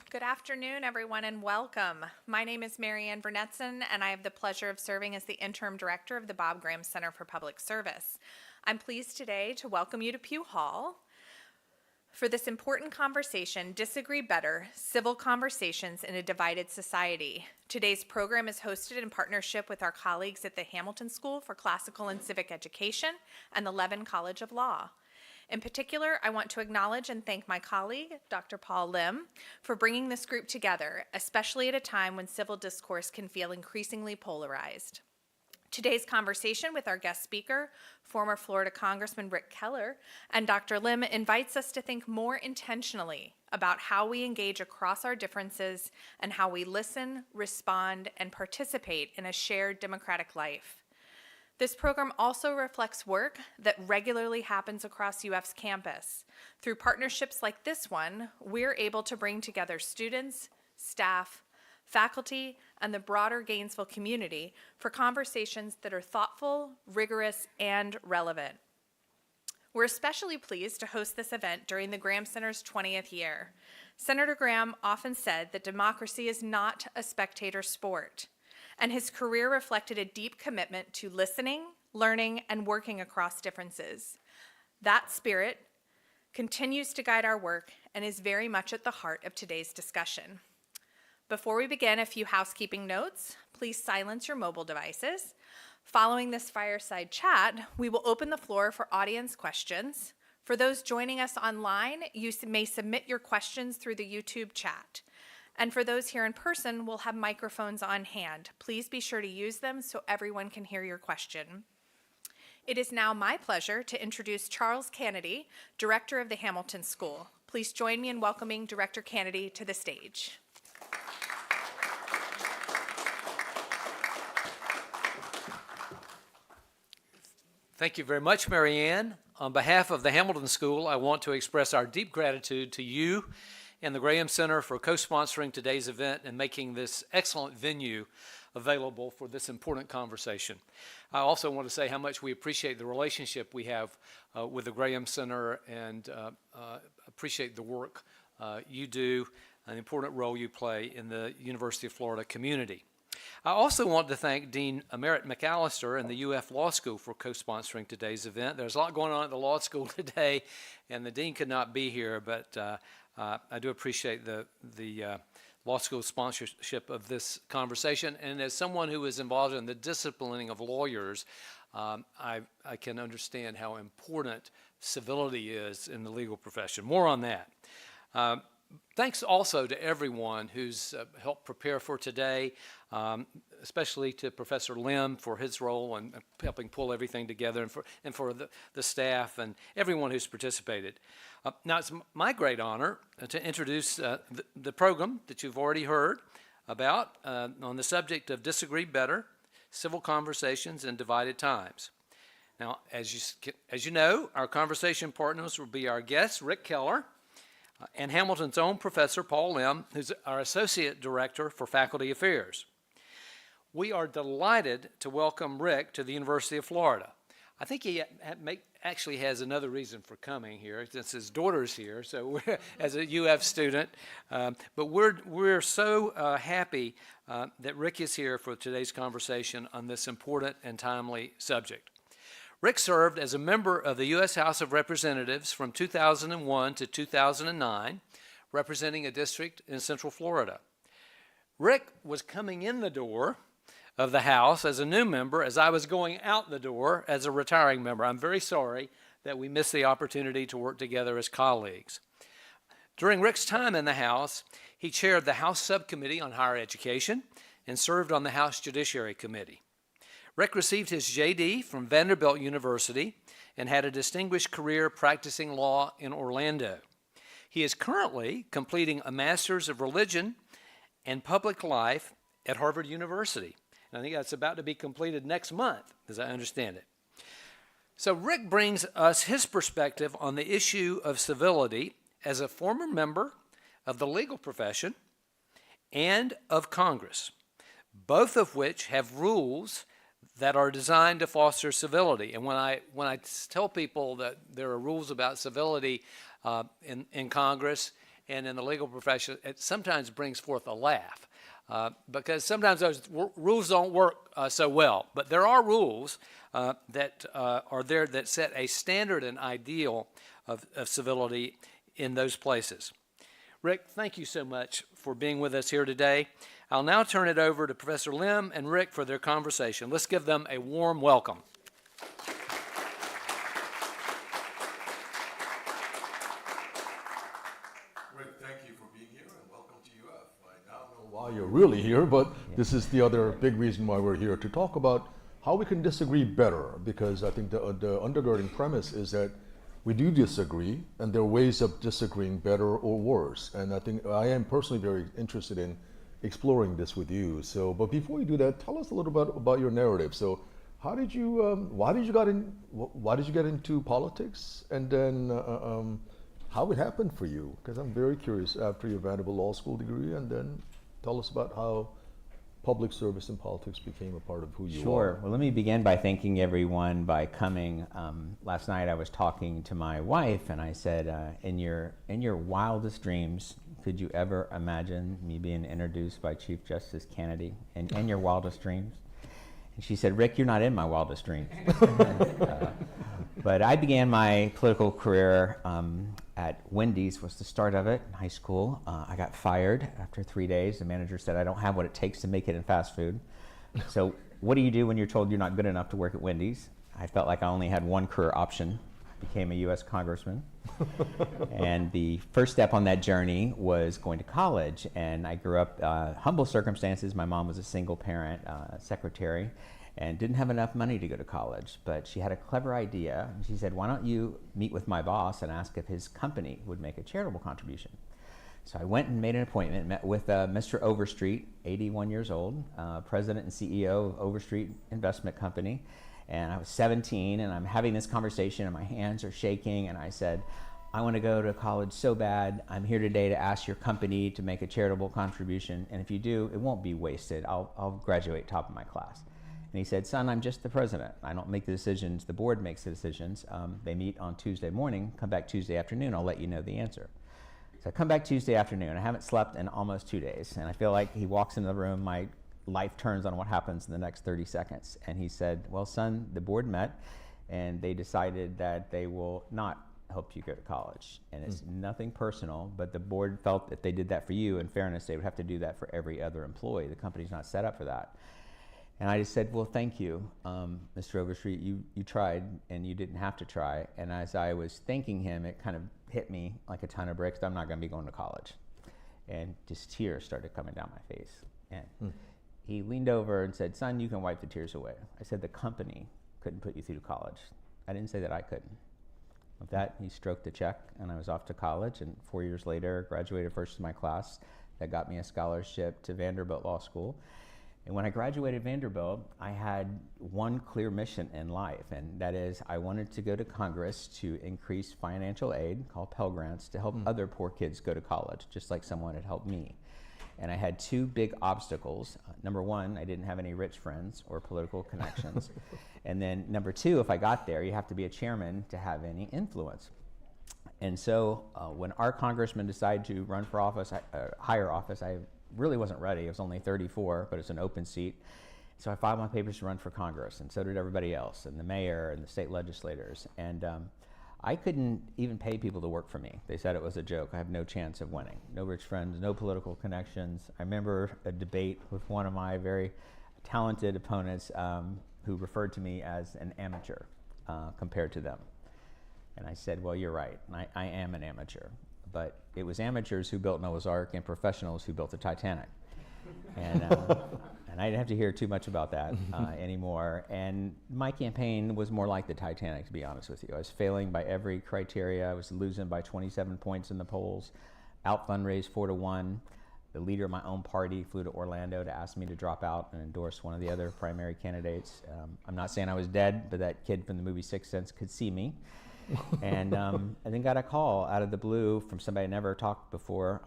Good afternoon, everyone, and welcome. My name is Mary Ann Vernetson, and I have the pleasure of serving as the Interim Director of the Bob Graham Center for Public Service. I'm pleased today to welcome you to Pugh Hall for this important conversation, Disagree Better, Civil Conversations in a Divided Society. Today's program is hosted in partnership with our colleagues at the Hamilton School for Classical and Civic Education and the Levin College of Law. In particular, I want to acknowledge and thank my colleague, Dr. Paul Lim, for bringing this group together, especially at a time when civil discourse can feel increasingly polarized. Today's conversation with our guest speaker, former Florida Congressman Ric Keller, and Dr. Lim invites us to think more intentionally about how we engage across our differences and how we listen, respond, and participate in a shared democratic life. This program also reflects work that regularly happens across UF's campus. Through partnerships like this one, we're able to bring together students, staff, faculty, and the broader Gainesville community for conversations that are thoughtful, rigorous, and relevant. We're especially pleased to host this event during the Graham Center's 20th year. Senator Graham often said that democracy is not a spectator sport, and his career reflected a deep commitment to listening, learning, and working across differences. That spirit continues to guide our work and is very much at the heart of today's discussion. Before we begin, a few housekeeping notes. Please silence your mobile devices. Following this fireside chat, we will open the floor for audience questions. For those joining us online, you may submit your questions through the YouTube chat. And for those here in person, we'll have microphones on hand. Please be sure to use them so everyone can hear your question. It is now my pleasure to introduce Charles Kennedy, Director of the Hamilton School. Please join me in welcoming Director Kennedy to the stage. Thank you very much, Mary Ann. On behalf of the Hamilton School, I want to express our deep gratitude to you and the Graham Center for co-sponsoring today's event and making this excellent venue available for this important conversation. I also want to say how much we appreciate the relationship we have with the Graham Center and appreciate the work you do, an important role you play in the University of Florida community. I also want to thank Dean Merritt McAllister and the UF Law School for co-sponsoring today's event. There's a lot going on at the law school today, and the dean could not be here, but I do appreciate the law school sponsorship of this conversation. And as someone who is involved in the disciplining of lawyers, I can understand how important civility is in the legal profession. More on that. Thanks also to everyone who's helped prepare for today, especially to Professor Lim for his role in helping pull everything together, and for the staff and everyone who's participated. Now, it's my great honor to introduce the program that you've already heard about on the subject of Disagree Better, Civil Conversations in Divided Times. Now, as you know, our conversation partners will be our guest, Ric Keller, and Hamilton's own Professor Paul Lim, who's our Associate Director for Faculty Affairs. We are delighted to welcome Ric to the University of Florida. I think he actually has another reason for coming here, since his daughter's here, so as a UF student. But we're so happy that Ric is here for today's conversation on this important and timely subject. Ric served as a member of the U.S. House of Representatives from 2001 to 2009, representing a district in Central Florida. Ric was coming in the door of the House as a new member as I was going out the door as a retiring member. I'm very sorry that we missed the opportunity to work together as colleagues. During Ric's time in the House, he chaired the House Subcommittee on Higher Education and served on the House Judiciary Committee. Ric received his JD from Vanderbilt University and had a distinguished career practicing law in Orlando. He is currently completing a Master's of Religion and Public Life at Harvard University. And I think that's about to be completed next month, as I understand it. So Ric brings us his perspective on the issue of civility as a former member of the legal profession and of Congress, both of which have rules that are designed to foster civility. And when I tell people that there are rules about civility in Congress and in the legal profession, it sometimes brings forth a laugh because sometimes those rules don't work so well. But there are rules that are there that set a standard and ideal of civility in those places. Ric, thank you so much for being with us here today. I'll now turn it over to Professor Lim and Ric for their conversation. Let's give them a warm welcome. Ric, thank you for being here and welcome to UF. I now know why you're really here, but this is the other big reason why we're here, to talk about how we can disagree better, because I think the undergirding premise is that we do disagree, and there are ways of disagreeing better or worse. And I think I am personally very interested in exploring this with you. So, but before you do that, tell us a little bit about your narrative. So, how did you, why did you get into politics, and then how it happened for you? Because I'm very curious after your Vanderbilt Law School degree, and then tell us about how public service and politics became a part of who you are. Sure. Well, let me begin by thanking everyone by coming. Last night I was talking to my wife, and I said, in your wildest dreams, could you ever imagine me being introduced by Chief Justice Kennedy in your wildest dreams? And she said, Ric, you're not in my wildest dreams. But I began my political career at Wendy's, was the start of it in high school. I got fired after 3 days. The manager said, I don't have what it takes to make it in fast food. So what do you do when you're told you're not good enough to work at Wendy's? I felt like I only had one career option. Became a U.S. congressman. And the first step on that journey was going to college. And I grew up humble circumstances. My mom was a single parent secretary and didn't have enough money to go to college. But she had a clever idea. She said, why don't you meet with my boss and ask if his company would make a charitable contribution? So I went and made an appointment, met with Mr. Overstreet, 81 years old, president and CEO of Overstreet Investment Company. And I was 17, and I'm having this conversation, and my hands are shaking, and I said, I want to go to college so bad. I'm here today to ask your company to make a charitable contribution, and if you do, it won't be wasted. I'll graduate top of my class. And he said, son, I'm just the president. I don't make the decisions. The board makes the decisions. They meet on Tuesday morning. Come back Tuesday afternoon. I'll let you know the answer. So I come back Tuesday afternoon. I haven't slept in almost 2 days, and I feel like he walks into the room. My life turns on what happens in the next 30 seconds. And he said, well, son, the board met and they decided that they will not help you go to college. And it's nothing personal, but the board felt that they did that for you, in fairness, they would have to do that for every other employee. The company's not set up for that. And I just said, well, thank you, Mr. Overstreet. You tried and you didn't have to try. And as I was thanking him, it kind of hit me like a ton of bricks. I'm not going to be going to college. And just tears started coming down my face. And he leaned over and said, son, you can wipe the tears away. I said, the company couldn't put you through college. I didn't say that I couldn't. With that, he stroked the check, and I was off to college, and 4 years later, graduated first in my class. That got me a scholarship to Vanderbilt Law School. And when I graduated Vanderbilt, I had one clear mission in life, and that is I wanted to go to Congress to increase financial aid, called Pell Grants, to help other poor kids go to college, just like someone had helped me. And I had two big obstacles. Number one, I didn't have any rich friends or political connections. And then number two, if I got there, you have to be a chairman to have any influence. And so when our congressman decided to run for office, higher office, I really wasn't ready. I was only 34, but it's an open seat. So I filed my papers to run for Congress, and so did everybody else, and the mayor and the state legislators. And I couldn't even pay people to work for me. They said it was a joke. I have no chance of winning. No rich friends, no political connections. I remember a debate with one of my very talented opponents who referred to me as an amateur compared to them. And I said, well, you're right. I am an amateur. But it was amateurs who built Noah's Ark and professionals who built the Titanic. And I didn't have to hear too much about that anymore. And my campaign was more like the Titanic, to be honest with you. I was failing by every criteria. I was losing by 27 points in the polls, out fundraised 4-1. The leader of my own party flew to Orlando to ask me to drop out and endorse one of the other primary candidates. I'm not saying I was dead, but that kid from the movie Sixth Sense could see me. And then got a call out of the blue from somebody I never talked before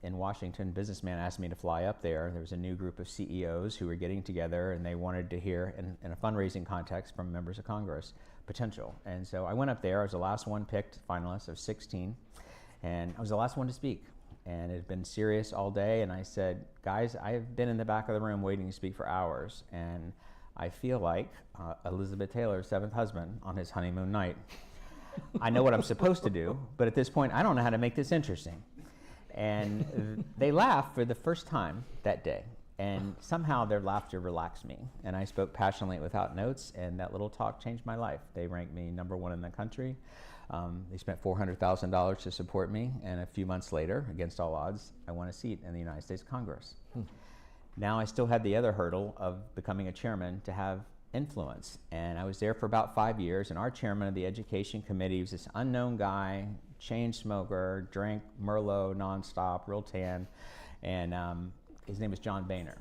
in Washington. Businessman asked me to fly up there. There was a new group of CEOs who were getting together, and they wanted to hear, in a fundraising context from members of Congress, potential. And so I went up there. I was the last one picked, finalist of 16, and I was the last one to speak. And it had been serious all day, and I said, guys, I've been in the back of the room waiting to speak for hours, and I feel like Elizabeth Taylor's seventh husband on his honeymoon night. I know what I'm supposed to do, but at this point, I don't know how to make this interesting. And they laughed for the first time that day, and somehow their laughter relaxed me, and I spoke passionately without notes, and that little talk changed my life. They ranked me #1 in the country. They spent $400,000 to support me, and a few months later, against all odds, I won a seat in the United States Congress. Now I still had the other hurdle of becoming a chairman to have influence, and I was there for about 5 years, and our chairman of the Education Committee was this unknown guy, chain smoker, drank Merlot nonstop, real tan, and his name was John Boehner.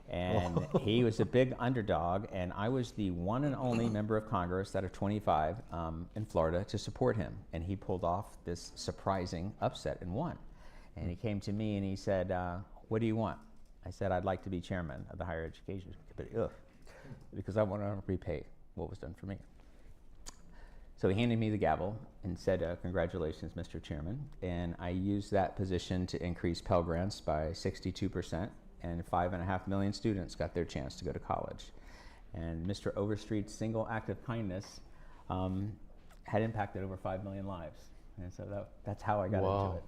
And he was a big underdog, and I was the one and only member of Congress out of 25 in Florida to support him. And he pulled off this surprising upset and won. And he came to me and he said, what do you want? I said, I'd like to be chairman of the Higher Education Committee, because I want to repay what was done for me. So he handed me the gavel and said, congratulations, Mr. Chairman. And I used that position to increase Pell Grants by 62%. And 5.5 million students got their chance to go to college. And Mr. Overstreet's single act of kindness had impacted over 5 million lives. And so that's how I got into it.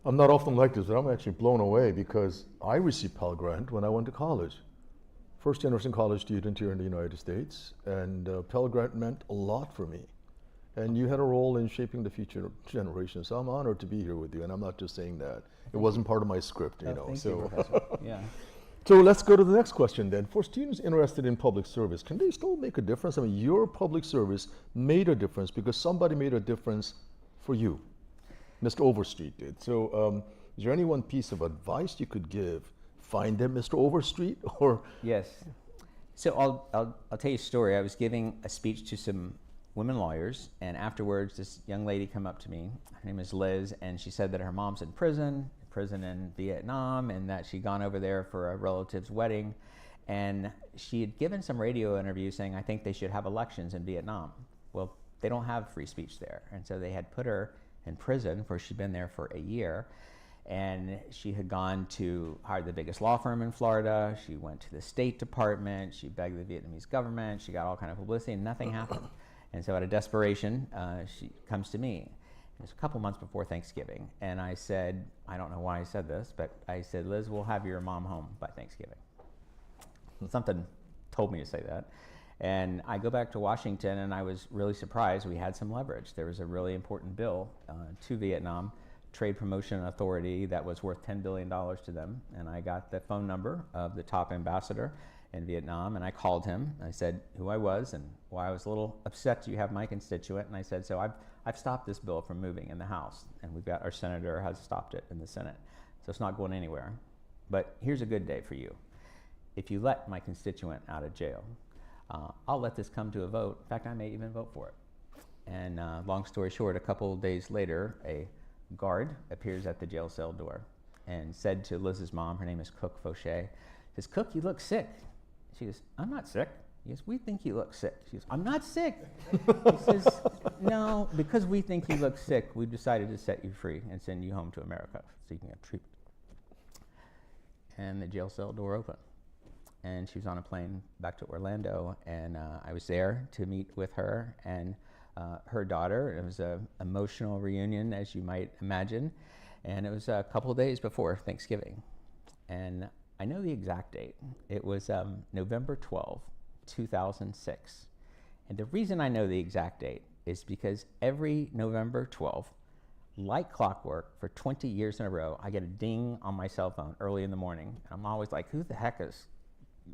I'm not often like this, but I'm actually blown away because I received Pell Grant when I went to college. First generation college student here in the United States, and Pell Grant meant a lot for me. And you had a role in shaping the future generation, so I'm honored to be here with you, and I'm not just saying that. It wasn't part of my script, you know. Thank so. you, Professor. Yeah. So let's go to the next question then. For students interested in public service, can they still make a difference? I mean, your public service made a difference because somebody made a difference for you. Mr. Overstreet did. So is there any one piece of advice you could give? Find them, Mr. Overstreet, or? Yes. So I'll tell you a story. I was giving a speech to some women lawyers, and afterwards this young lady came up to me. Her name is Liz, and she said that her mom's in prison in Vietnam, and that she'd gone over there for a relative's wedding, and she had given some radio interview saying, I think they should have elections in Vietnam. Well, they don't have free speech there, and so they had put her in prison where she'd been there for a year, and she had gone to hire the biggest law firm in Florida. She went to the State Department, she begged the Vietnamese government, she got all kind of publicity, and nothing happened. And so out of desperation, she comes to me. It was a couple months before Thanksgiving. And I said, I don't know why I said this, but I said, Liz, we'll have your mom home by Thanksgiving. Something told me to say that. And I go back to Washington, and I was really surprised we had some leverage. There was a really important bill to Vietnam, Trade Promotion Authority, that was worth $10 billion to them. And I got the phone number of the top ambassador in Vietnam, and I called him. I said who I was and why I was a little upset you have my constituent, and I said, so I've stopped this bill from moving in the House, and we've got our senator has stopped it in the Senate, so it's not going anywhere. But here's a good day for you. If you let my constituent out of jail, I'll let this come to a vote. In fact, I may even vote for it. And long story short, a couple of days later, a guard appears at the jail cell door and said to Liz's mom, her name is Cook Fauché, says, Cook, you look sick. She goes, I'm not sick. He goes, we think you look sick. She goes, I'm not sick. He says, no, because we think you look sick, we've decided to set you free and send you home to America so you can get treatment. And the jail cell door opened. And she was on a plane back to Orlando, and I was there to meet with her and her daughter. It was an emotional reunion, as you might imagine, and it was a couple of days before Thanksgiving. And I know the exact date. It was November 12, 2006. And the reason I know the exact date is because every November 12, like clockwork, for 20 years in a row, I get a ding on my cell phone early in the morning. And I'm always like, who the heck is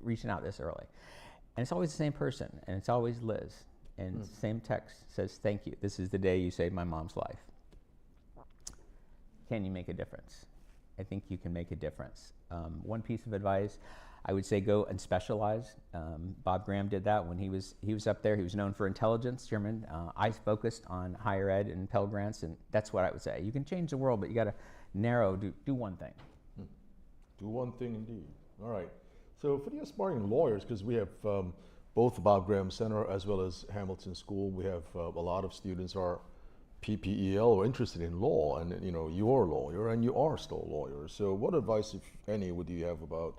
reaching out this early? And it's always the same person, and it's always Liz. And same text says, thank you. This is the day you saved my mom's life. Can you make a difference? I think you can make a difference. One piece of advice, I would say go and specialize. Bob Graham did that when he was up there. He was known for intelligence, Chairman. I focused on higher ed and Pell Grants, and that's what I would say. You can change the world, but you got to do one thing. Do one thing indeed. All right. So for the aspiring lawyers, because we have both Bob Graham Center as well as Hamilton School, we have a lot of students are PPEL or interested in law, and you're a lawyer and you are still a lawyer. So what advice, if any, would you have about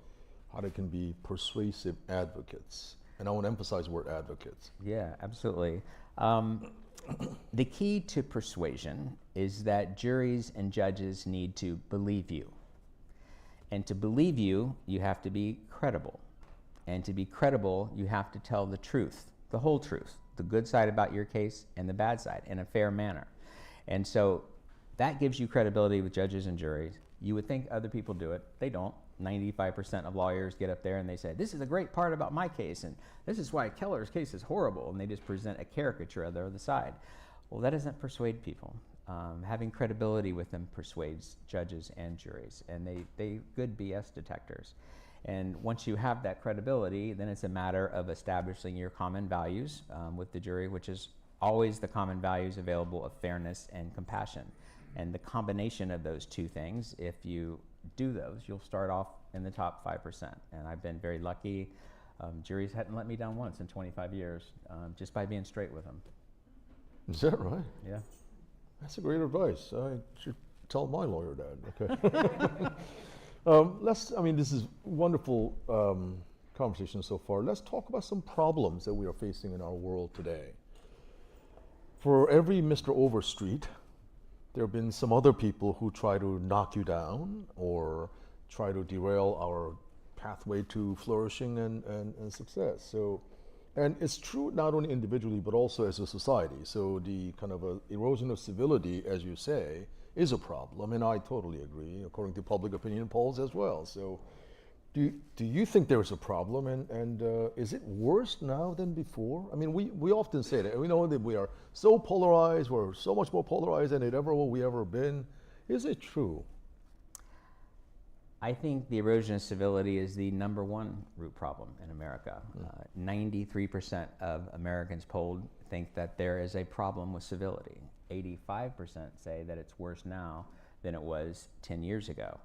how they can be persuasive advocates? And I want to emphasize the word advocates. Yeah, absolutely. The key to persuasion is that juries and judges need to believe you. And to believe you, you have to be credible. And to be credible, you have to tell the truth, the whole truth, the good side about your case and the bad side in a fair manner. And so that gives you credibility with judges and juries. You would think other people do it. They don't. 95% of lawyers get up there and they say, this is a great part about my case, and this is why Keller's case is horrible, and they just present a caricature of the other side. Well, that doesn't persuade people. Having credibility with them persuades judges and juries, and they good BS detectors. And once you have that credibility, then it's a matter of establishing your common values with the jury, which is always the common values available of fairness and compassion. And the combination of those two things, if you do those, you'll start off in the top 5%. And I've been very lucky. Juries hadn't let me down once in 25 years, just by being straight with them. Is that right? Yeah. That's a great advice. I should tell my lawyer that. Okay. This is wonderful conversation so far. Let's talk about some problems that we are facing in our world today. For every Mr. Overstreet, there have been some other people who try to knock you down or try to derail our pathway to flourishing and success. So, and it's true not only individually, but also as a society. So the kind of erosion of civility, as you say, is a problem, and I totally agree, according to public opinion polls as well. So do you think there is a problem, and is it worse now than before? I mean, we often say that. We know that we are so polarized, we're so much more polarized than we ever been. Is it true? I think the erosion of civility is the number one root problem in America. 93% of Americans polled think that there is a problem with civility. 85% say that it's worse now than it was 10 years ago.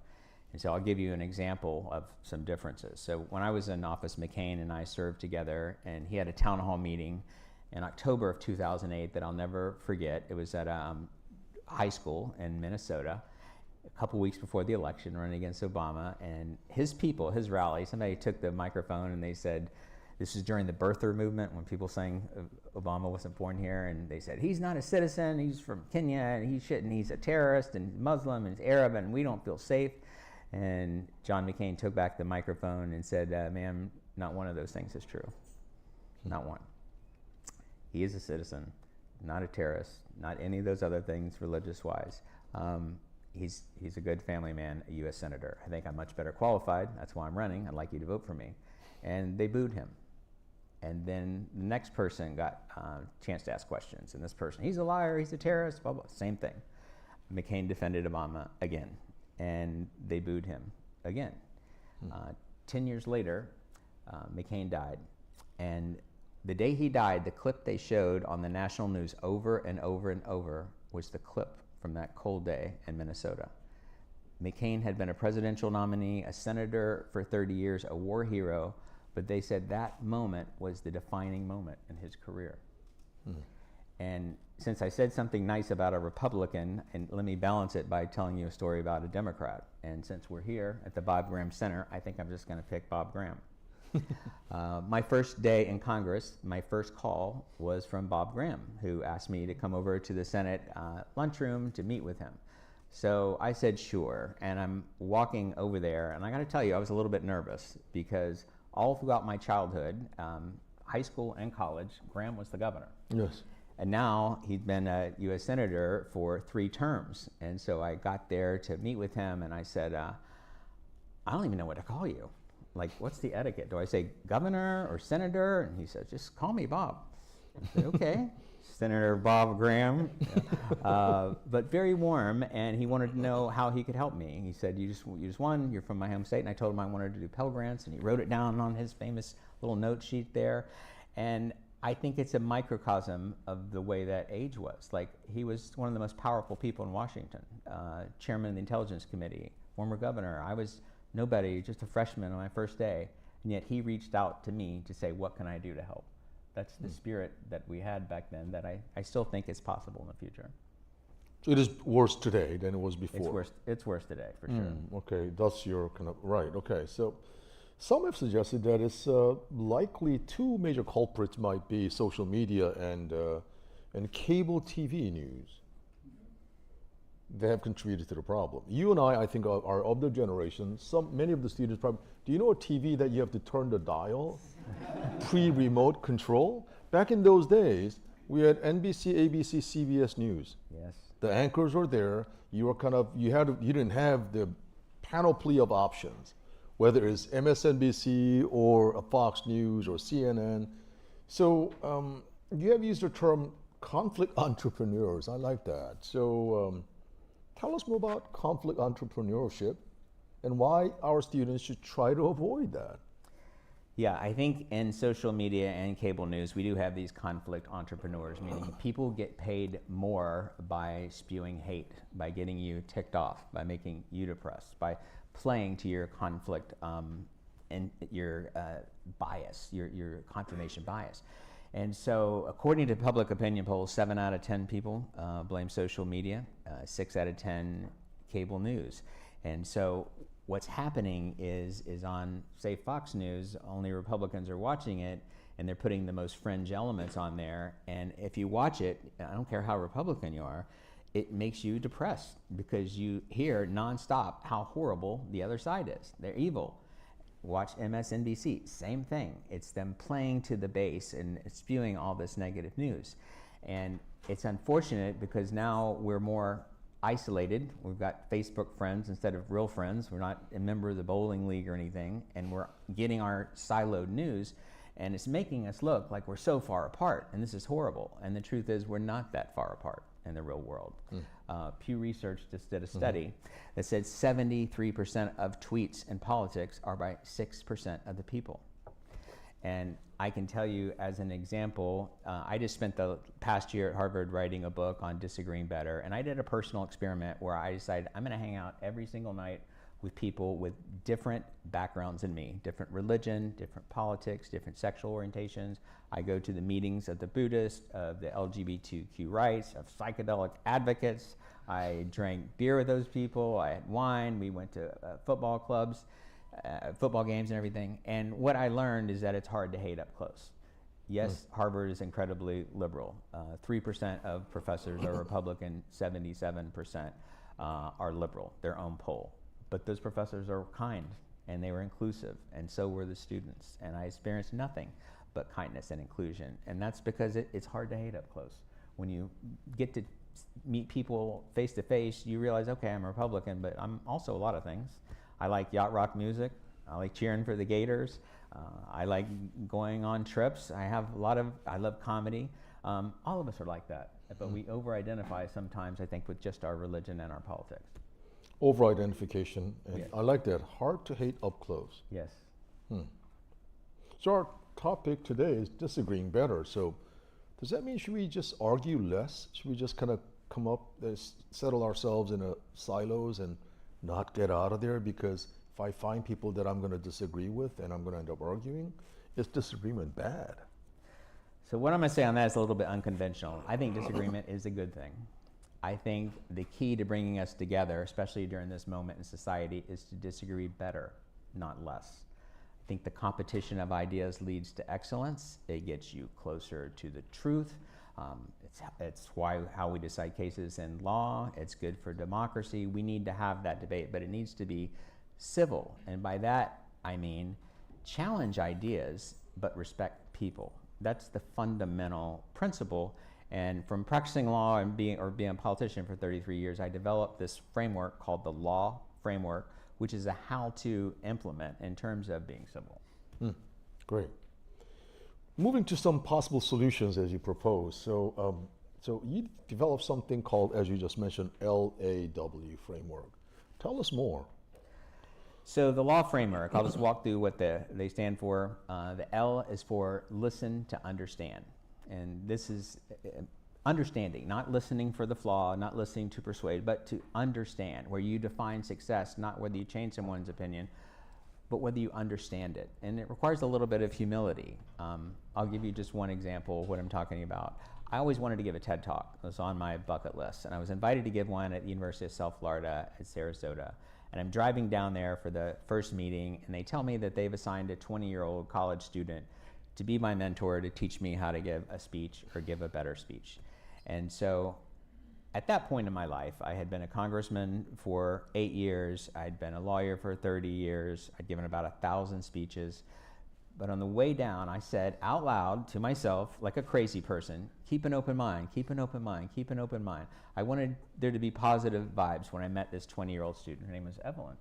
And so I'll give you an example of some differences. So when I was in office, McCain and I served together, and he had a town hall meeting in October of 2008 that I'll never forget. It was at a high school in Minnesota, a couple weeks before the election, running against Obama. And his people, his rally, somebody took the microphone and they said, this is during the birther movement when people saying Obama wasn't born here, and they said, he's not a citizen, he's from Kenya, and he shouldn't, he's a terrorist, and Muslim, and Arab, and we don't feel safe. And John McCain took back the microphone and said, ma'am, not one of those things is true. Not one. He is a citizen, not a terrorist, not any of those other things religious-wise. He's a good family man, a U.S. Senator. I think I'm much better qualified. That's why I'm running. I'd like you to vote for me. And they booed him. And then the next person got a chance to ask questions. And this person, he's a liar, he's a terrorist, blah, blah, same thing. McCain defended Obama again. And they booed him again. 10 years later, McCain died. And the day he died, the clip they showed on the national news over and over and over was the clip from that cold day in Minnesota. McCain had been a presidential nominee, a senator for 30 years, a war hero, but they said that moment was the defining moment in his career. And since I said something nice about a Republican, and let me balance it by telling you a story about a Democrat. And since we're here at the Bob Graham Center, I think I'm just going to pick Bob Graham. My first day in Congress, my first call was from Bob Graham, who asked me to come over to the Senate lunchroom to meet with him. So I said, sure. And I'm walking over there, and I got to tell you, I was a little bit nervous because all throughout my childhood, high school and college, Graham was the governor. Yes. And now he'd been a U.S. Senator for 3 terms. And so I got there to meet with him, and I said, I don't even know what to call you. Like, what's the etiquette? Do I say governor or senator? And he said, just call me Bob. I said, okay. Senator Bob Graham, but very warm, and he wanted to know how he could help me. He said, you just won, you're from my home state, and I told him I wanted to do Pell Grants, and he wrote it down on his famous little note sheet there. And I think it's a microcosm of the way that age was. Like, he was one of the most powerful people in Washington, chairman of the Intelligence Committee, former governor. I was nobody, just a freshman on my first day, and yet he reached out to me to say, what can I do to help? That's the spirit that we had back then that I still think is possible in the future. So it is worse today than it was before. It's worse today, for sure. Okay, that's your kind of, right, okay. So some have suggested that it's likely two major culprits might be social media and cable TV news. They have contributed to the problem. You and I think, are of the generation. Many of the students probably, do you know a TV that you have to turn the dial? Pre-remote control? Back in those days, we had NBC, ABC, CBS News. Yes. The anchors were there. You were you didn't have the panoply of options, whether it's MSNBC or a Fox News or CNN. So you have used the term conflict entrepreneurs. I like that. So tell us more about conflict entrepreneurship and why our students should try to avoid that. Yeah, I think in social media and cable news, we do have these conflict entrepreneurs, meaning people get paid more by spewing hate, by getting you ticked off, by making you depressed, by playing to your conflict and your bias, your confirmation bias. And so, according to public opinion polls, 7 out of 10 people blame social media, 6 out of 10 cable news. And so, what's happening is on, say, Fox News, only Republicans are watching it, and they're putting the most fringe elements on there. And if you watch it, I don't care how Republican you are, it makes you depressed because you hear nonstop how horrible the other side is. They're evil. Watch MSNBC, same thing. It's them playing to the base and spewing all this negative news. And it's unfortunate because now we're more isolated. We've got Facebook friends instead of real friends. We're not a member of the bowling league or anything, and we're getting our siloed news, and it's making us look like we're so far apart, and this is horrible. And the truth is we're not that far apart in the real world. Pew Research just did a study that said 73% of tweets in politics are by 6% of the people. And I can tell you as an example, I just spent the past year at Harvard writing a book on disagreeing better, and I did a personal experiment where I decided I'm going to hang out every single night with people with different backgrounds than me, different religion, different politics, different sexual orientations. I go to the meetings of the Buddhists, of the LGBTQ rights, of psychedelic advocates. I drank beer with those people. I had wine. We went to football clubs, football games and everything. And what I learned is that it's hard to hate up close. Yes, Harvard is incredibly liberal. 3% of professors are Republican, 77% are liberal, their own poll. But those professors are kind, and they were inclusive, and so were the students. And I experienced nothing but kindness and inclusion. And that's because it's hard to hate up close. When you get to meet people face to face, you realize, okay, I'm a Republican, but I'm also a lot of things. I like yacht rock music. I like cheering for the Gators. I like going on trips. I love comedy. All of us are like that, but we over-identify sometimes, I think, with just our religion and our politics. Over-identification, and Yes. I like that, hard to hate up close. Yes. So our topic today is disagreeing better. So does that mean should we just argue less? Should we just kind of come up, settle ourselves in silos and not get out of there? Because if I find people that I'm going to disagree with and I'm going to end up arguing, is disagreement bad? So what I'm going to say on that is a little bit unconventional. I think disagreement is a good thing. I think the key to bringing us together, especially during this moment in society, is to disagree better, not less. I think the competition of ideas leads to excellence. It gets you closer to the truth. It's how we decide cases in law. It's good for democracy. We need to have that debate, but it needs to be civil. And by that, I mean challenge ideas, but respect people. That's the fundamental principle. And from practicing law and being a politician for 33 years, I developed this framework called the law framework, which is a how to implement in terms of being civil. Great. moving to some possible solutions as you propose. So you developed something called, as you just mentioned, LAW framework. Tell us more. So the law framework, I'll just walk through what they stand for. The L is for listen to understand. And this is understanding, not listening for the flaw, not listening to persuade, but to understand, where you define success, not whether you change someone's opinion, but whether you understand it. And it requires a little bit of humility. I'll give you just one example of what I'm talking about. I always wanted to give a TED Talk. It was on my bucket list. And I was invited to give one at the University of South Florida at Sarasota. And I'm driving down there for the first meeting, and they tell me that they've assigned a 20-year-old college student to be my mentor to teach me how to give a speech or give a better speech. And so at that point in my life, I had been a congressman for 8 years. I'd been a lawyer for 30 years. I'd given about 1,000 speeches. But on the way down, I said out loud to myself, like a crazy person, keep an open mind, keep an open mind, keep an open mind. I wanted there to be positive vibes when I met this 20-year-old student. Her name was Evelyn.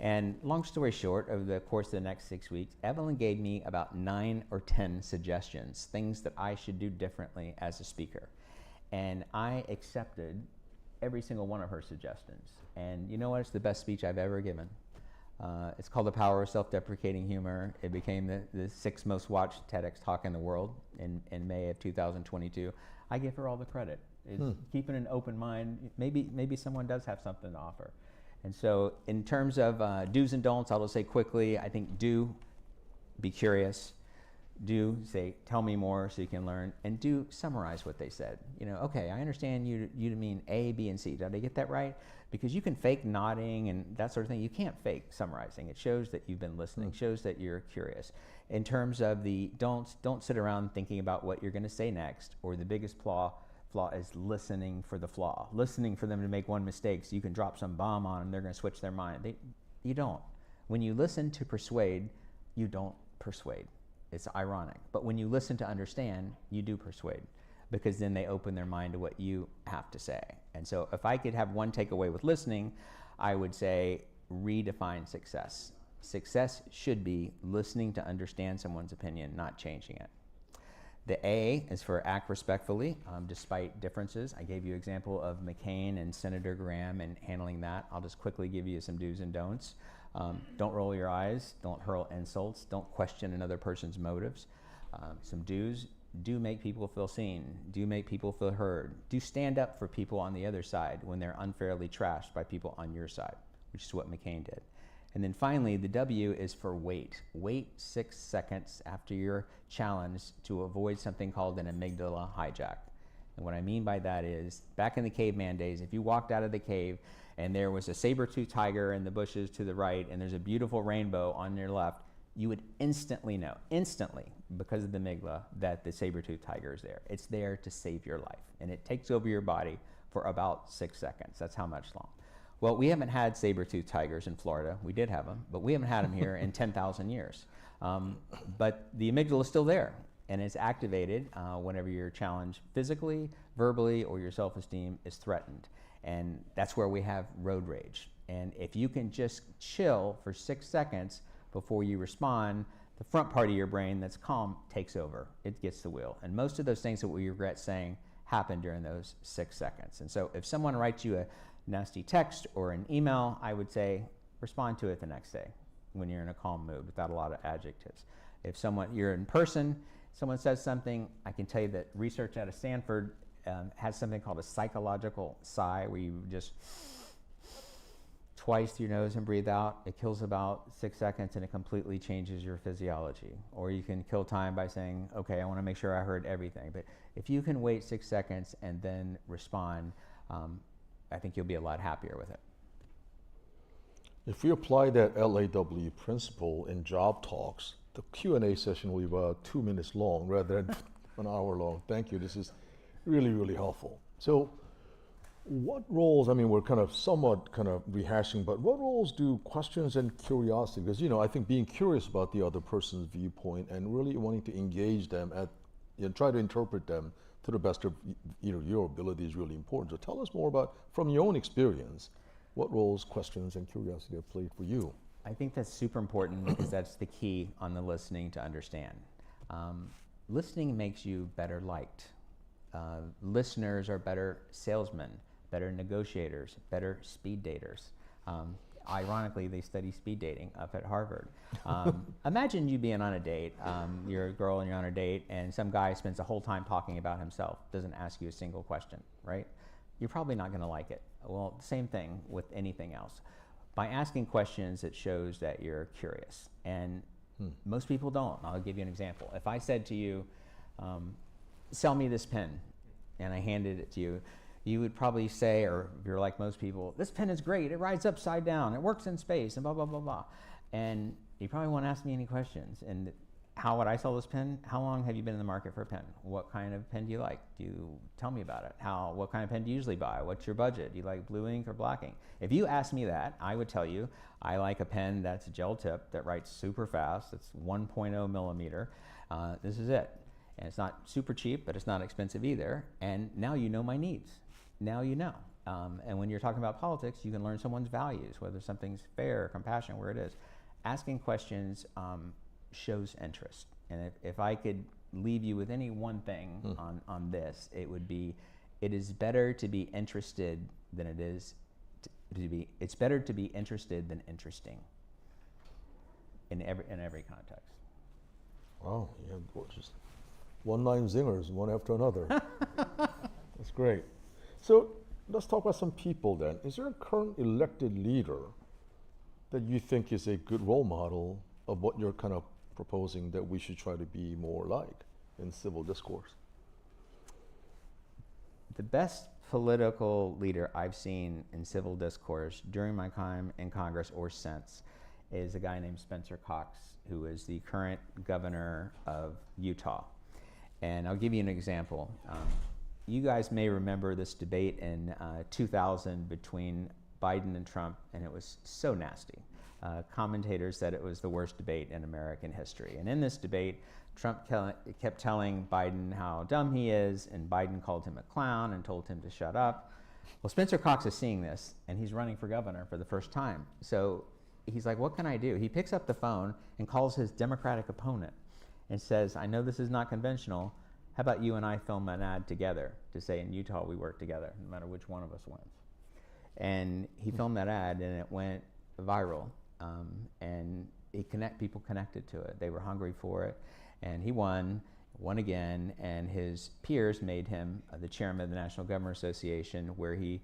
And long story short, over the course of the next 6 weeks, Evelyn gave me about 9 or 10 suggestions, things that I should do differently as a speaker. And I accepted every single one of her suggestions. And you know what? It's the best speech I've ever given. It's called The Power of Self-Deprecating Humor. It became the 6th most watched TEDx talk in the world in May of 2022. I give her all the credit. It's keeping an open mind. Maybe someone does have something to offer. And so in terms of do's and don'ts, I'll just say quickly, I think do be curious. Do say, tell me more so you can learn, and do summarize what they said. You know, okay, I understand you to mean A, B, and C. Did I get that right? Because you can fake nodding and that sort of thing. You can't fake summarizing. It shows that you've been listening, shows that you're curious. In terms of the don'ts, don't sit around thinking about what you're going to say next, or the biggest flaw is listening for the flaw, listening for them to make one mistake so you can drop some bomb on them, they're going to switch their mind. You don't. When you listen to persuade, you don't persuade. It's ironic. But when you listen to understand, you do persuade, because then they open their mind to what you have to say. And so if I could have one takeaway with listening, I would say redefine success. Success should be listening to understand someone's opinion, not changing it. The A is for act respectfully, despite differences. I gave you an example of McCain and Senator Graham and handling that. I'll just quickly give you some do's and don'ts. Don't roll your eyes, don't hurl insults, don't question another person's motives. Some do's: do make people feel seen, do make people feel heard, do stand up for people on the other side when they're unfairly trashed by people on your side, which is what McCain did. And then finally, the W is for wait. Wait 6 seconds after you're challenged to avoid something called an amygdala hijack. And what I mean by that is, back in the caveman days, if you walked out of the cave and there was a saber-toothed tiger in the bushes to the right and there's a beautiful rainbow on your left, you would instantly know, because of the amygdala, that the saber-toothed tiger is there. It's there to save your life. And it takes over your body for about 6 seconds. That's how much long. Well, we haven't had saber-toothed tigers in Florida. We did have them, but we haven't had them here in 10,000 years. But the amygdala is still there, and it's activated whenever you're challenged physically, verbally, or your self-esteem is threatened. And that's where we have road rage. And if you can just chill for 6 seconds before you respond, the front part of your brain that's calm takes over. It gets the wheel. And most of those things that we regret saying happen during those 6 seconds. And so if someone writes you a nasty text or an email, I would say respond to it the next day when you're in a calm mood without a lot of adjectives. If you're in person, someone says something, I can tell you that research out of Stanford has something called a psychological sigh, where you just twice through your nose and breathe out. It kills about 6 seconds and it completely changes your physiology. Or you can kill time by saying, okay, I want to make sure I heard everything. But if you can wait 6 seconds and then respond, I think you'll be a lot happier with it. If we apply that LAW principle in job talks, the Q&A session will be about 2 minutes long rather than an hour long. Thank you. This is really, really helpful. So what roles, we're somewhat rehashing, but what roles do questions and curiosity, because, I think being curious about the other person's viewpoint and really wanting to engage them try to interpret them to the best of your ability is really important. So tell us more about, from your own experience, what roles questions and curiosity have played for you. I think that's super important because that's the key on the listening to understand. listening makes you better liked. Listeners are better salesmen, better negotiators, better speed daters. Ironically, they study speed dating up at Harvard. Imagine you being on a date. You're a girl and you're on a date, and some guy spends the whole time talking about himself, doesn't ask you a single question, right? You're probably not going to like it. Well, same thing with anything else. By asking questions, it shows that you're curious, and most people don't. I'll give you an example. If I said to you, sell me this pen, and I handed it to you, you would probably say, or if you're like most people, this pen is great, it rides upside down, it works in space, and blah, blah, blah, blah. And you probably won't ask me any questions. And how would I sell this pen? How long have you been in the market for a pen? What kind of pen do you like? Tell me about it. What kind of pen do you usually buy? What's your budget? Do you like blue ink or black ink? If you asked me that, I would tell you, I like a pen that's gel tip, that writes super fast, it's 1.0 millimeter. This is it. And it's not super cheap, but it's not expensive either. And now you know my needs. Now you know. And when you're talking about politics, you can learn someone's values, whether something's fair, compassion, where it is. Asking questions shows interest. And if I could leave you with any one thing on this, it would be, it is better to be interested than it is it's better to be interested than interesting in every context. Wow, yeah, just one-line zingers, one after another. That's great. So let's talk about some people then. Is there a current elected leader that you think is a good role model of what you're kind of proposing that we should try to be more like in civil discourse? The best political leader I've seen in civil discourse during my time in Congress or since is a guy named Spencer Cox, who is the current governor of Utah. And I'll give you an example. You guys may remember this debate in 2000 between Biden and Trump, and it was so nasty. Commentators said it was the worst debate in American history. And in this debate, Trump kept telling Biden how dumb he is, and Biden called him a clown and told him to shut up. Well, Spencer Cox is seeing this, and he's running for governor for the first time. So he's like, what can I do? He picks up the phone and calls his Democratic opponent and says, I know this is not conventional. How about you and I film an ad together to say in Utah we work together, no matter which one of us wins. And he filmed that ad, and it went viral. And people connected to it. They were hungry for it. And he won again, and his peers made him the chairman of the National Governor Association, where he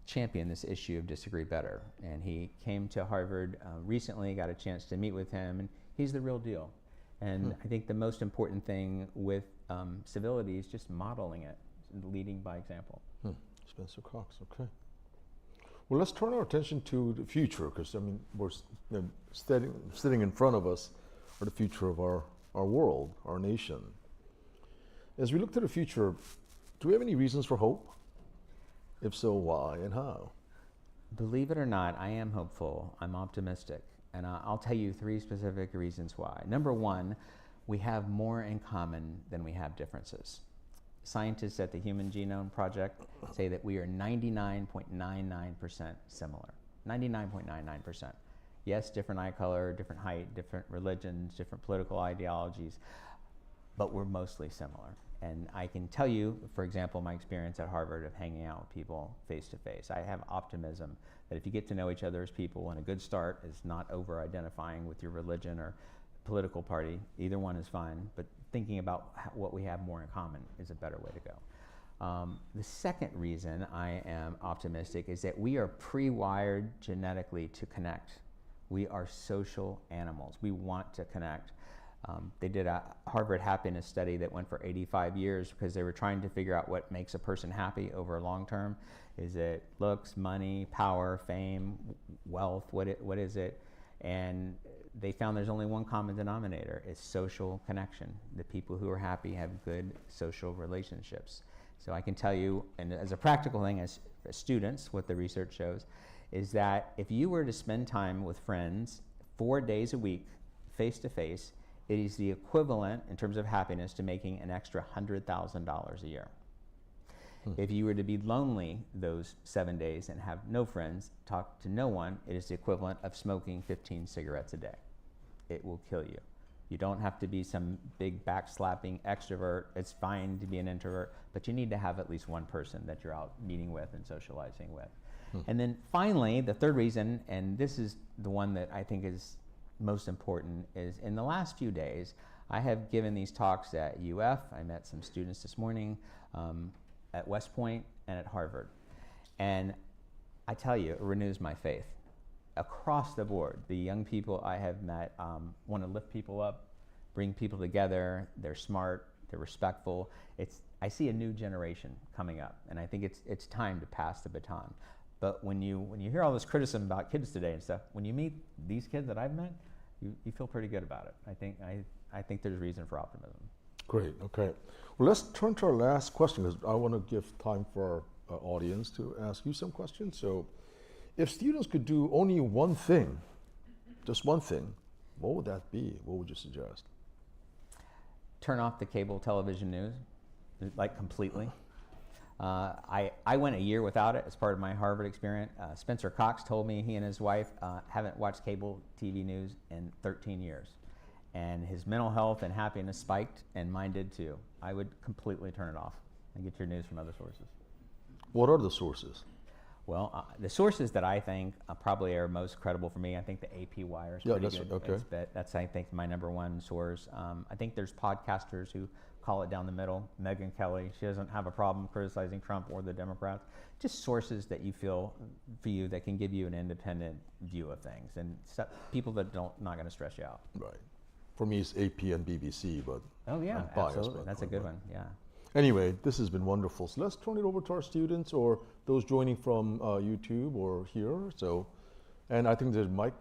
championed this issue of disagree better. And he came to Harvard recently, got a chance to meet with him, and he's the real deal. And I think the most important thing with civility is just modeling it, leading by example. Spencer Cox, okay. Well, let's turn our attention to the future, because I mean, we're sitting in front of us are the future of our world, our nation. As we look to the future, do we have any reasons for hope? If so, why and how? Believe it or not, I am hopeful. I'm optimistic. And I'll tell you 3 specific reasons why. Number 1, we have more in common than we have differences. Scientists at the Human Genome Project say that we are 99.99% similar. 99.99%. Yes, different eye color, different height, different religions, different political ideologies, but we're mostly similar. And I can tell you, for example, my experience at Harvard of hanging out with people face to face. I have optimism that if you get to know each other as people, and a good start is not over-identifying with your religion or political party, either one is fine, but thinking about what we have more in common is a better way to go. The second reason I am optimistic is that we are pre-wired genetically to connect. We are social animals. We want to connect. They did a Harvard happiness study that went for 85 years because they were trying to figure out what makes a person happy over long term. Is it looks, money, power, fame, wealth? What is it? And they found there's only one common denominator: is social connection. The people who are happy have good social relationships. So I can tell you, and as a practical thing, as students, what the research shows is that if you were to spend time with friends 4 days a week, face to face, it is the equivalent in terms of happiness to making an extra $100,000 a year. If you were to be lonely those 7 days and have no friends, talk to no one, it is the equivalent of smoking 15 cigarettes a day. It will kill you. You don't have to be some big backslapping extrovert. It's fine to be an introvert, but you need to have at least one person that you're out meeting with and socializing with. And then finally, the third reason, and this is the one that I think is most important, is in the last few days, I have given these talks at UF. I met some students this morning at West Point and at Harvard. And I tell you, it renews my faith. Across the board, the young people I have met want to lift people up, bring people together. They're smart, they're respectful. I see a new generation coming up, and I think it's time to pass the baton. But when you hear all this criticism about kids today and stuff, when you meet these kids that I've met, you feel pretty good about it. I think there's reason for optimism. Great. Okay. Well, let's turn to our last question, because I want to give time for our audience to ask you some questions. So, if students could do only one thing, just one thing, what would that be? What would you suggest? Turn off the cable television news, like completely. I went a year without it as part of my Harvard experience. Spencer Cox told me he and his wife haven't watched cable TV news in 13 years. And his mental health and happiness spiked, and mine did too. I would completely turn it off and get your news from other sources. What are the sources? Well, the sources that I think probably are most credible for me, I think the AP Wire is pretty good. Okay. That's, I think, my number one source. I think there's podcasters who call it down the middle. Megyn Kelly, she doesn't have a problem criticizing Trump or the Democrats. Just sources that you feel for you that can give you an independent view of things, and people that not going to stress you out. Right. For me, it's AP and BBC, but oh yeah, I'm biased, absolutely. but That's a good one. Yeah. Anyway, this has been wonderful. So let's turn it over to our students or those joining from YouTube or here. So, and I think there's a mic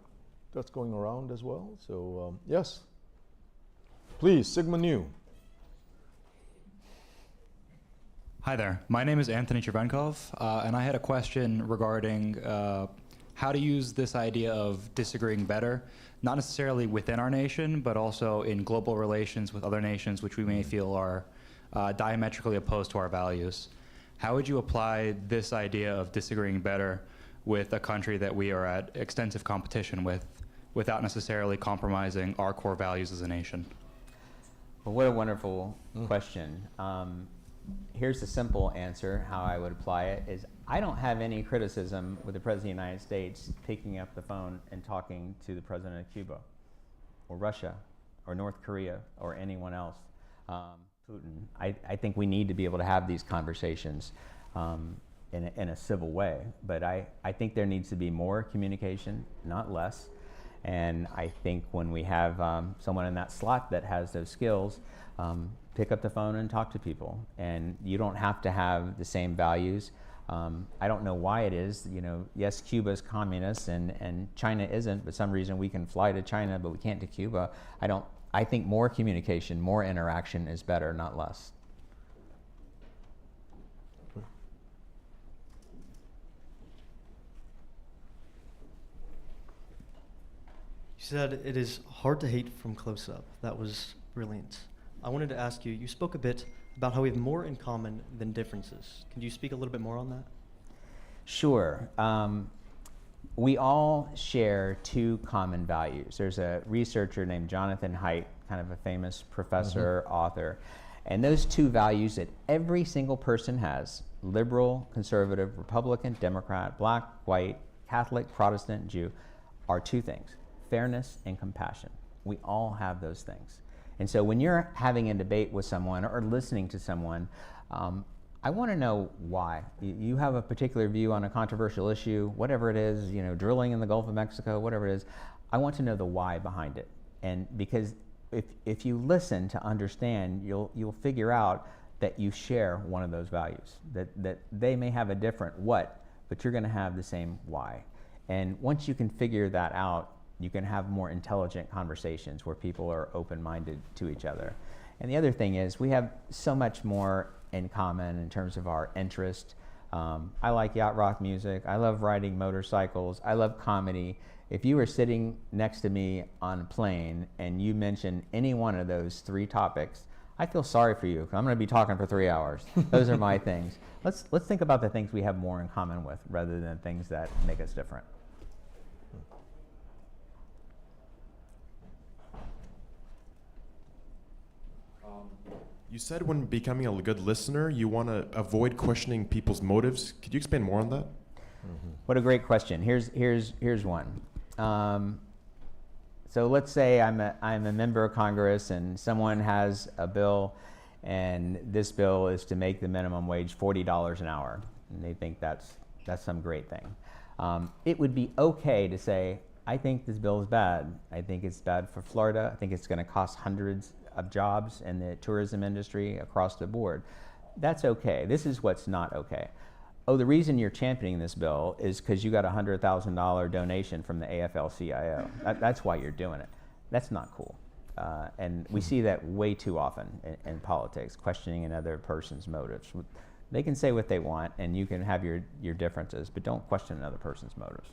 that's going around as well. So yes, please, Sigma Nu. Hi there. My name is Anthony Chervenkov, and I had a question regarding how to use this idea of disagreeing better, not necessarily within our nation, but also in global relations with other nations which we may feel are diametrically opposed to our values. How would you apply this idea of disagreeing better with a country that we are at extensive competition with, without necessarily compromising our core values as a nation? Well, what a wonderful question. Here's the simple answer, how I would apply it, is I don't have any criticism with the President of the United States picking up the phone and talking to the President of Cuba, or Russia, or North Korea, or anyone else. Putin. I think we need to be able to have these conversations in a civil way, but I think there needs to be more communication, not less. And I think when we have someone in that slot that has those skills, pick up the phone and talk to people. And you don't have to have the same values. I don't know why it is, yes, Cuba's communist and China isn't, but some reason we can fly to China, but we can't to Cuba. I think more communication, more interaction is better, not less. You said it is hard to hate from close up. That was brilliant. I wanted to ask you, you spoke a bit about how we have more in common than differences. Can you speak a little bit more on that? Sure. We all share two common values. There's a researcher named Jonathan Haidt, kind of a famous professor, author, and those two values that every single person has, liberal, conservative, Republican, Democrat, black, white, Catholic, Protestant, Jew, are two things: fairness and compassion. We all have those things. And so when you're having a debate with someone or listening to someone, I want to know why. You have a particular view on a controversial issue, whatever it is, drilling in the Gulf of Mexico, whatever it is. I want to know the why behind it. And because if you listen to understand, you'll figure out that you share one of those values, that they may have a different what, but you're going to have the same why. And once you can figure that out, you can have more intelligent conversations where people are open-minded to each other. And the other thing is, we have so much more in common in terms of our interest. I like yacht rock music. I love riding motorcycles. I love comedy. If you were sitting next to me on a plane and you mentioned any one of those three topics, I feel sorry for you, because I'm going to be talking for 3 hours. Those are my things. Let's think about the things we have more in common with, rather than things that make us different. You said when becoming a good listener, you want to avoid questioning people's motives. Could you expand more on that? What a great question. Here's one. So let's say I'm a member of Congress and someone has a bill, and this bill is to make the minimum wage $40 an hour, and they think that's some great thing. It would be okay to say, I think this bill is bad. I think it's bad for Florida. I think it's going to cost hundreds of jobs in the tourism industry across the board. That's okay. This is what's not okay. Oh, the reason you're championing this bill is because you got a $100,000 donation from the AFL-CIO. That's why you're doing it. That's not cool. And we see that way too often in politics, questioning another person's motives. They can say what they want, and you can have your differences, but don't question another person's motives.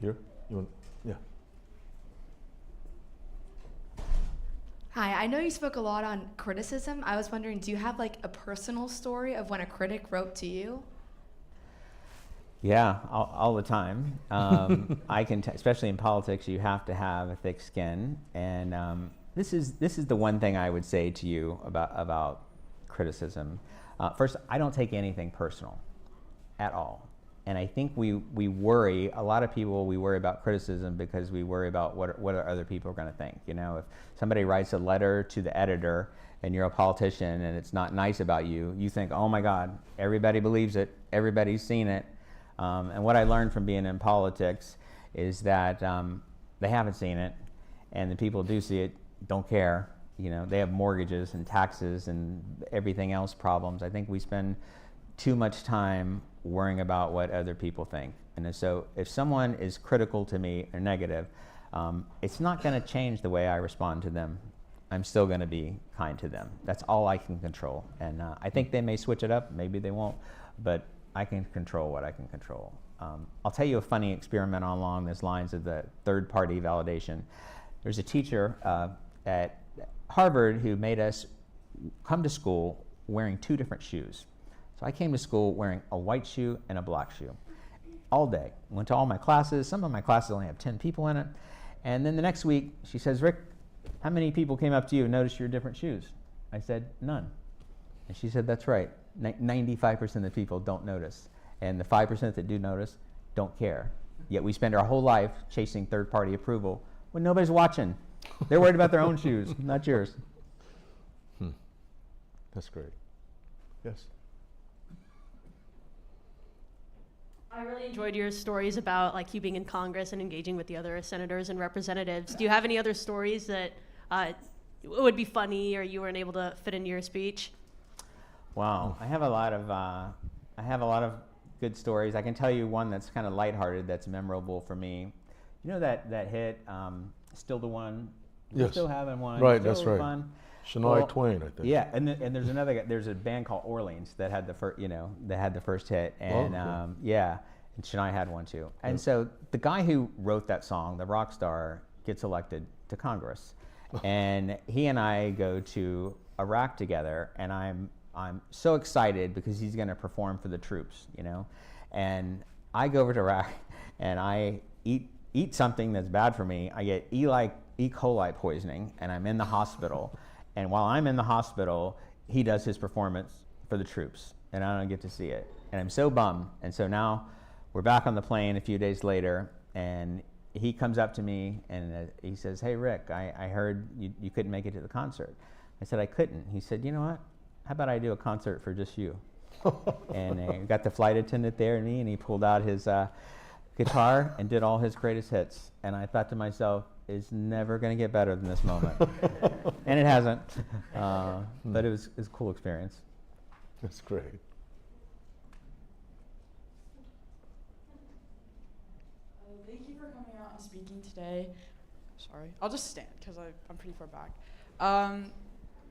Here? You want, yeah. Hi, I know you spoke a lot on criticism. I was wondering, do you have like a personal story of when a critic wrote to you? Yeah, all the time. I can, especially in politics, you have to have a thick skin. And this is the one thing I would say to you about criticism. First, I don't take anything personal at all. And I think we worry, a lot of people, we worry about criticism because we worry about what are other people going to think. You know, if somebody writes a letter to the editor and you're a politician and it's not nice about you, you think, oh my God, everybody believes it, everybody's seen it. And what I learned from being in politics is that they haven't seen it, and the people who do see it don't care. You know, they have mortgages and taxes and everything else problems. I think we spend too much time worrying about what other people think. And so if someone is critical to me or negative, it's not going to change the way I respond to them. I'm still going to be kind to them. That's all I can control. And I think they may switch it up, maybe they won't, but I can control what I can control. I'll tell you a funny experiment along these lines of the third-party validation. There's a teacher at Harvard who made us come to school wearing 2 different shoes. So I came to school wearing a white shoe and a black shoe all day. Went to all my classes. Some of my classes only have 10 people in it. And then the next week, she says, Rick, how many people came up to you and noticed your different shoes? I said, none. And she said, that's right. 95% of the people don't notice. And the 5% that do notice don't care. Yet we spend our whole life chasing third-party approval when nobody's watching. They're worried about their own shoes, not yours. That's great. Yes? I really enjoyed your stories about like you being in Congress and engaging with the other senators and representatives. Do you have any other stories that would be funny or you weren't able to fit into your speech? Wow, I have a lot of good stories. I can tell you one that's kind of lighthearted, that's memorable for me. You know that hit, "Still the One." We're Yes. still having one. Right, Still that's right. Fun. Shania Twain, I think. Yeah, and there's another guy. There's a band called Orleans that had the first, that had the first hit, and okay. yeah, and Shania had one too. And so the guy who wrote that song, the rock star, gets elected to Congress, and he and I go to Iraq together, and I'm so excited because he's going to perform for the troops, and I go over to Iraq, and I eat something that's bad for me. I get E. coli poisoning, and I'm in the hospital. And while I'm in the hospital, he does his performance for the troops, and I don't get to see it. And I'm so bummed. And so now we're back on the plane a few days later, and he comes up to me, and he says, hey, Rick, I heard you couldn't make it to the concert. I said, I couldn't. He said, you know what? How about I do a concert for just you? And got the flight attendant there and me, and he pulled out his guitar and did all his greatest hits. And I thought to myself, it's never going to get better than this moment. And it hasn't. But it was a cool experience. That's great. Thank you for coming out and speaking today. Sorry, I'll just stand because I'm pretty far back.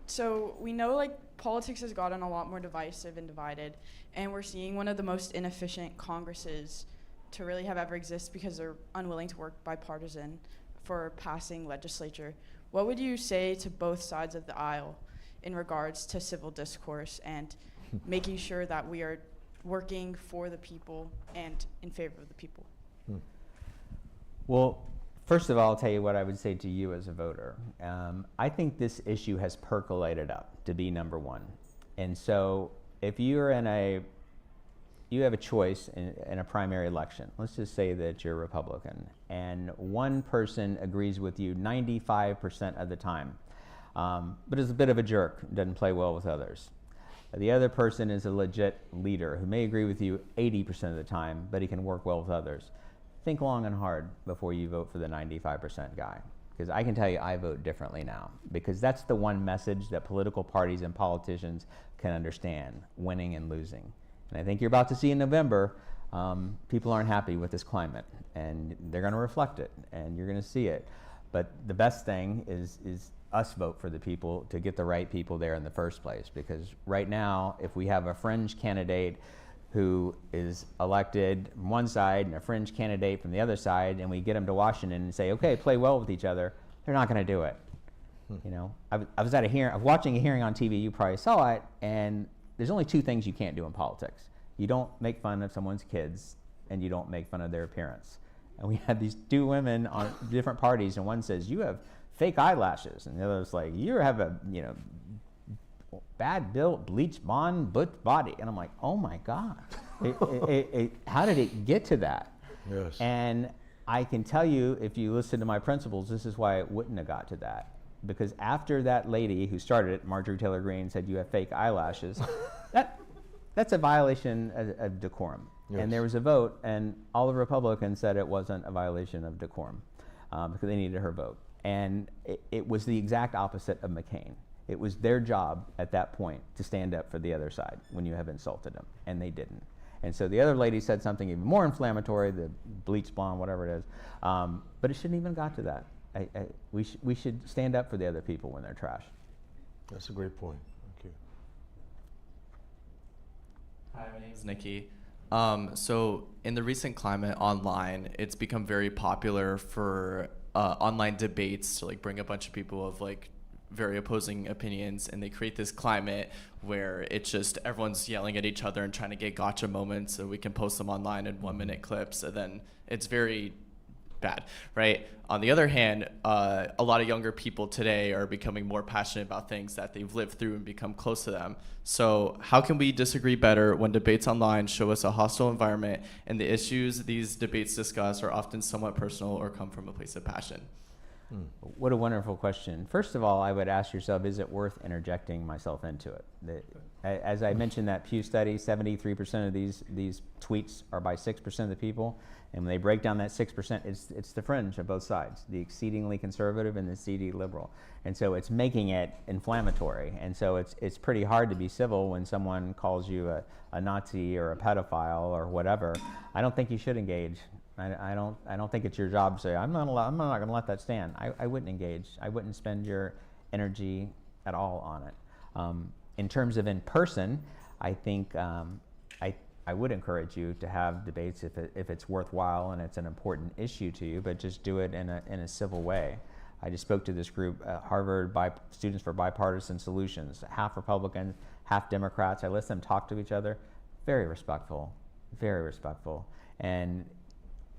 So we know politics has gotten a lot more divisive and divided, and we're seeing one of the most inefficient Congresses to really have ever exist because they're unwilling to work bipartisan for passing legislature. What would you say to both sides of the aisle in regards to civil discourse and making sure that we are working for the people and in favor of the people? Well, First of all, I'll tell you what I would say to you as a voter. I think this issue has percolated up to be number one. And so if you have a choice in a primary election, let's just say that you're Republican, and one person agrees with you 95% of the time, but is a bit of a jerk, doesn't play well with others. The other person is a legit leader who may agree with you 80% of the time, but he can work well with others. Think long and hard before you vote for the 95% guy. Because I can tell you I vote differently now. Because that's the one message that political parties and politicians can understand, winning and losing. And I think you're about to see in November, people aren't happy with this climate. And they're going to reflect it, and you're going to see it. But the best thing is us vote for the people to get the right people there in the first place. Because right now, if we have a fringe candidate who is elected from one side and a fringe candidate from the other side, and we get them to Washington and say, okay, play well with each other, they're not going to do it. You know, I was watching a hearing on TV, you probably saw it, and there's only two things you can't do in politics. You don't make fun of someone's kids, and you don't make fun of their appearance. And we had these two women on different parties, and one says, you have fake eyelashes, and the other's like, you have a, bad built, bleach blonde, body. And I'm like, oh my God, how did it get to that? Yes. And I can tell you, if you listen to my principles, this is why it wouldn't have got to that. Because after that lady who started it, Marjorie Taylor Greene, said you have fake eyelashes, that's a violation of decorum. Yes. And there was a vote, and all the Republicans said it wasn't a violation of decorum because they needed her vote. And it was the exact opposite of McCain. It was their job at that point to stand up for the other side when you have insulted them, and they didn't. And so the other lady said something even more inflammatory, the bleach blonde, whatever it is, but it shouldn't even got to that. We should stand up for the other people when they're trash. That's a great point. Thank you. Hi, my name is Nikki. So in the recent climate online, it's become very popular for online debates to bring a bunch of people of very opposing opinions, and they create this climate where it's just everyone's yelling at each other and trying to get gotcha moments so we can post them online in 1 minute clips, and then it's very bad, right? On the other hand, a lot of younger people today are becoming more passionate about things that they've lived through and become close to them. So how can we disagree better when debates online show us a hostile environment and the issues these debates discuss are often somewhat personal or come from a place of passion? What a wonderful question. First of all, I would ask yourself, is it worth interjecting myself into it? As I mentioned that Pew study, 73% of these tweets are by 6% of the people. And when they break down that 6%, it's the fringe of both sides, the exceedingly conservative and the exceedingly liberal. And so it's making it inflammatory. And so it's pretty hard to be civil when someone calls you a Nazi or a pedophile or whatever. I don't think you should engage. I don't think it's your job to say, I'm not going to let that stand. I wouldn't engage. I wouldn't spend your energy at all on it. In terms of in person, I think I would encourage you to have debates if it's worthwhile and it's an important issue to you, but just do it in a civil way. I just spoke to this group, Harvard Students for Bipartisan Solutions, half Republicans, half Democrats. I let them talk to each other. Very respectful, very respectful. And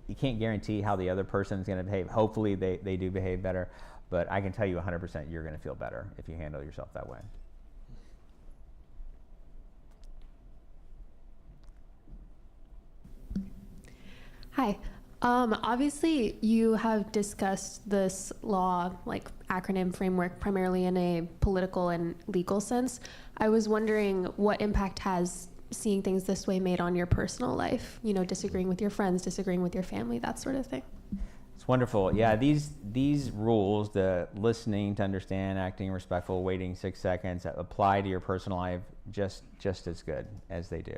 you can't guarantee how the other person's going to behave. Hopefully they do behave better, but I can tell you 100% you're going to feel better if you handle yourself that way. Hi. Obviously, you have discussed this law, acronym framework, primarily in a political and legal sense. I was wondering what impact has seeing things this way made on your personal life, disagreeing with your friends, disagreeing with your family, that sort of thing. It's wonderful. Yeah, these rules, the listening to understand, acting respectful, waiting 6 seconds, apply to your personal life just as good as they do.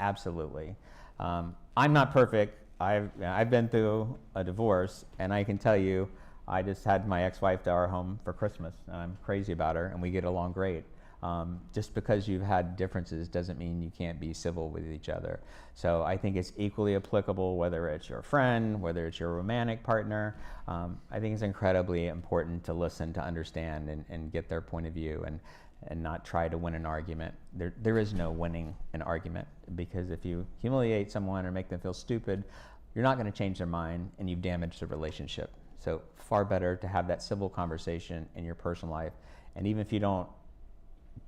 Absolutely. I'm not perfect. I've been through a divorce, and I can tell you, I just had my ex-wife to our home for Christmas, and I'm crazy about her, and we get along great. Just because you've had differences doesn't mean you can't be civil with each other. So I think it's equally applicable whether it's your friend, whether it's your romantic partner. I think it's incredibly important to listen, to understand, and get their point of view, and not try to win an argument. There is no winning an argument, because if you humiliate someone or make them feel stupid, you're not going to change their mind, and you've damaged the relationship. So far better to have that civil conversation in your personal life. And even if you don't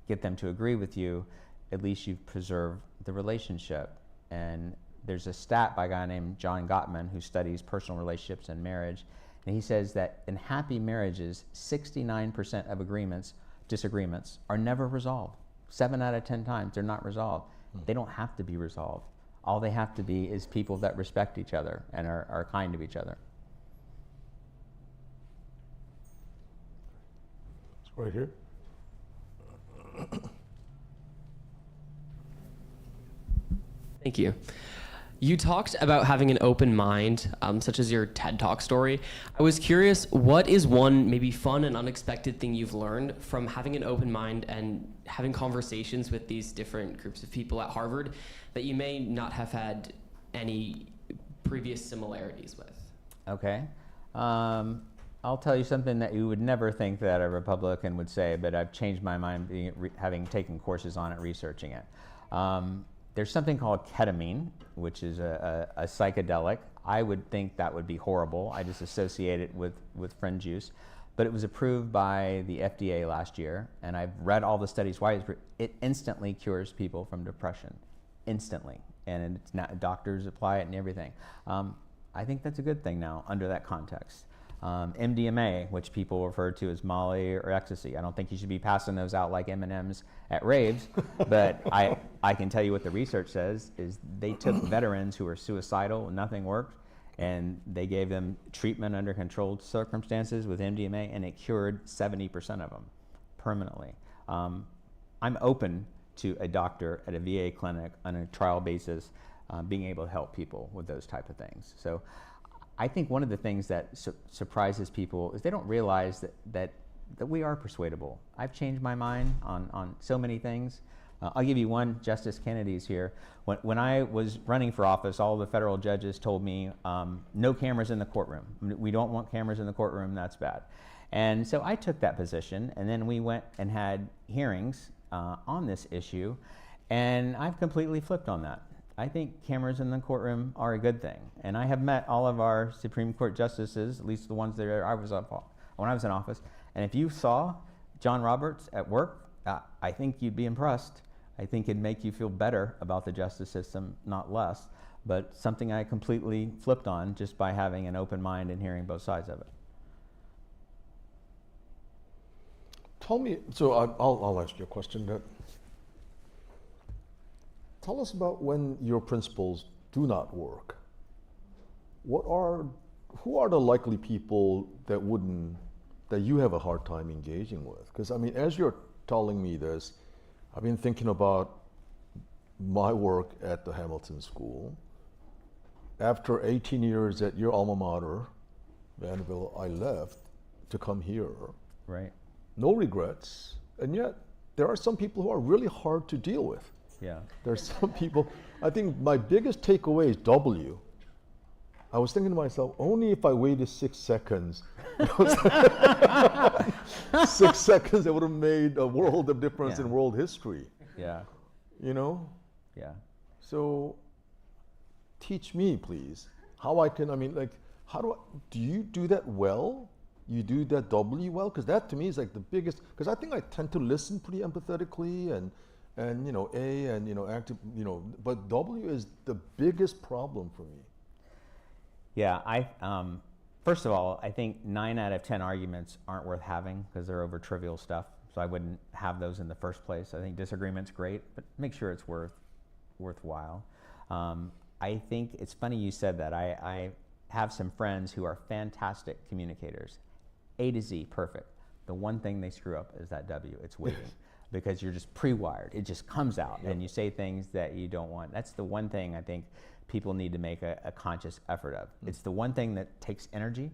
get them to agree with you, at least you've preserved the relationship. And there's a stat by a guy named John Gottman who studies personal relationships and marriage. And he says that in happy marriages, 69% of disagreements are never resolved. 7 out of 10 times they're not resolved. They don't have to be resolved. All they have to be is people that respect each other and are kind to each other. Right here. Thank you. You talked about having an open mind, such as your TED Talk story. I was curious, what is one maybe fun and unexpected thing you've learned from having an open mind and having conversations with these different groups of people at Harvard that you may not have had any previous similarities with? Okay. I'll tell you something that you would never think that a Republican would say, but I've changed my mind having taken courses on it, researching it. There's something called ketamine, which is a psychedelic. I would think that would be horrible. I just associate it with friend juice. But it was approved by the FDA last year, and I've read all the studies why it instantly cures people from depression. Instantly. And it's not, doctors apply it and everything. I think that's a good thing now under that context. MDMA, which people refer to as Molly or ecstasy. I don't think you should be passing those out like M&Ms at raves, but I can tell you what the research says is they took veterans who were suicidal and nothing worked, and they gave them treatment under controlled circumstances with MDMA, and it cured 70% of them permanently. I'm open to a doctor at a VA clinic on a trial basis being able to help people with those type of things. So I think one of the things that surprises people is they don't realize that we are persuadable. I've changed my mind on so many things. I'll give you one. Justice Kennedy's here. When I was running for office, all the federal judges told me, no cameras in the courtroom. We don't want cameras in the courtroom, that's bad. And so I took that position, and then we went and had hearings on this issue, and I've completely flipped on that. I think cameras in the courtroom are a good thing. And I have met all of our Supreme Court justices, at least the ones that I was up when I was in office. And if you saw John Roberts at work, I think you'd be impressed. I think it'd make you feel better about the justice system, not less. But something I completely flipped on just by having an open mind and hearing both sides of it. Tell me, so I'll ask you a question that. Tell us about when your principles do not work. Who are the likely people that you have a hard time engaging with? Because I mean, as you're telling me this, I've been thinking about my work at the Hamilton School. After 18 years at your alma mater, Vanderbilt, I left to come here. Right. No regrets, and yet there are some people who are really hard to deal with. Yeah. There's some people, I think my biggest takeaway is W. I was thinking to myself, only if I waited 6 seconds, 6 seconds, it would have made a world of difference in world history. Yeah. You know? Yeah. So teach me, please, how I can, do you do that well? You do that W well? Because that to me is like the biggest, because I think I tend to listen pretty empathetically and A and active, but W is the biggest problem for me. Yeah, first of all, I think 9 out of 10 arguments aren't worth having because they're over trivial stuff. So I wouldn't have those in the first place. I think disagreement's great, but make sure it's worthwhile. I think it's funny you said that. I have some friends who are fantastic communicators, A to Z, perfect. The one thing they screw up is that W. It's waiting. Because you're just pre-wired. It just comes out, and you say things that you don't want. That's the one thing I think people need to make a conscious effort of. It's the one thing that takes energy.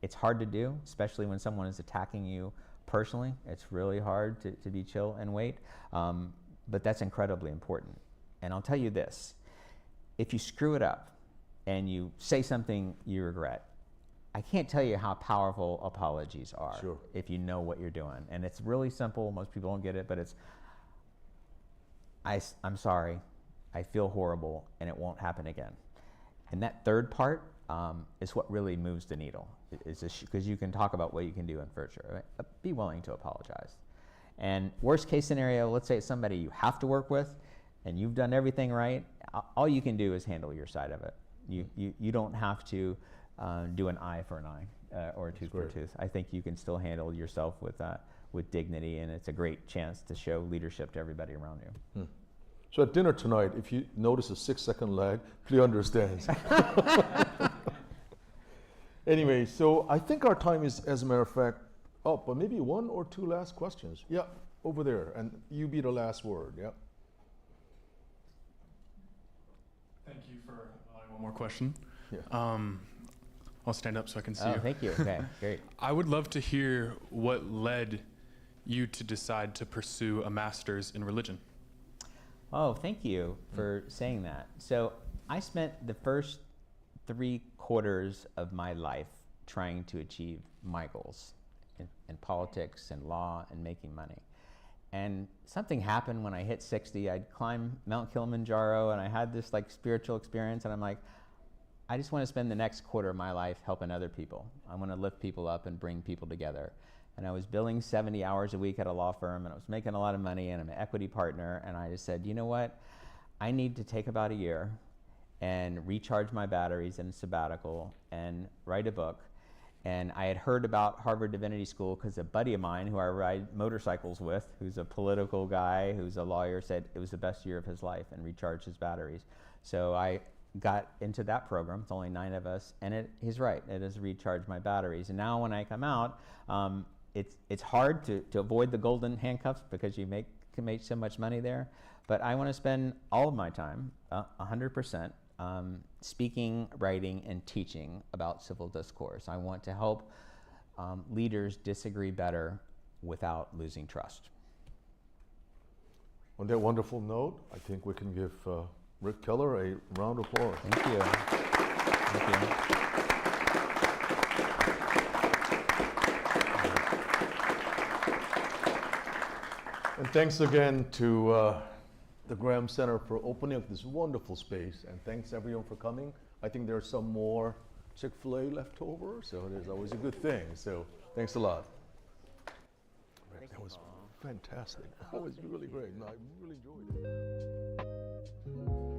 It's hard to do, especially when someone is attacking you personally. It's really hard to be chill and wait, but that's incredibly important. And I'll tell you this, if you screw it up and you say something you regret, I can't tell you how powerful apologies are if you know what you're doing. And it's really simple. Most people don't get it, but it's, I'm sorry, I feel horrible, and it won't happen again. And that third part is what really moves the needle. Because you can talk about what you can do in future. Right? But be willing to apologize. And worst case scenario, let's say it's somebody you have to work with, and you've done everything right. All you can do is handle your side of it. You don't have to do an eye for an eye or a tooth for a tooth. I think you can still handle yourself with dignity, and it's a great chance to show leadership to everybody around you. So at dinner tonight, if you notice a 6-second lag, please understand. Anyway, so I think our time is, as a matter of fact, up, but maybe 1 or 2 last questions. Yeah, over there, and you be the last word. Yeah. Thank you for allowing one more question. Yeah. I'll stand up so I can see Oh, you. thank you. Okay, great. I would love to hear what led you to decide to pursue a master's in religion. Oh, thank you for saying that. So I spent the first 3/4 of my life trying to achieve my goals in politics and law and making money. And something happened when I hit 60. I'd climb Mount Kilimanjaro and I had this like spiritual experience, and I'm like, I just want to spend the next quarter of my life helping other people. I want to lift people up and bring people together. And I was billing 70 hours a week at a law firm, and I was making a lot of money, and I'm an equity partner, and I just said, you know what? I need to take about a year and recharge my batteries in a sabbatical and write a book. And I had heard about Harvard Divinity School because a buddy of mine who I ride motorcycles with, who's a political guy, who's a lawyer, said it was the best year of his life and recharged his batteries. So I got into that program. It's only 9 of us, and he's right. It has recharged my batteries. And now when I come out, it's hard to avoid the golden handcuffs because you can make so much money there. But I want to spend all of my time, 100%, speaking, writing, and teaching about civil discourse. I want to help leaders disagree better without losing trust. On that wonderful note, I think we can give Ric Keller a round of applause. Thank you. Thank you. And thanks again to the Graham Center for opening up this wonderful space, and thanks everyone for coming. I think there's some more Chick-fil-A left over, so there's always a good thing. So thanks a lot. That was fantastic. That was really great. No, I really enjoyed it.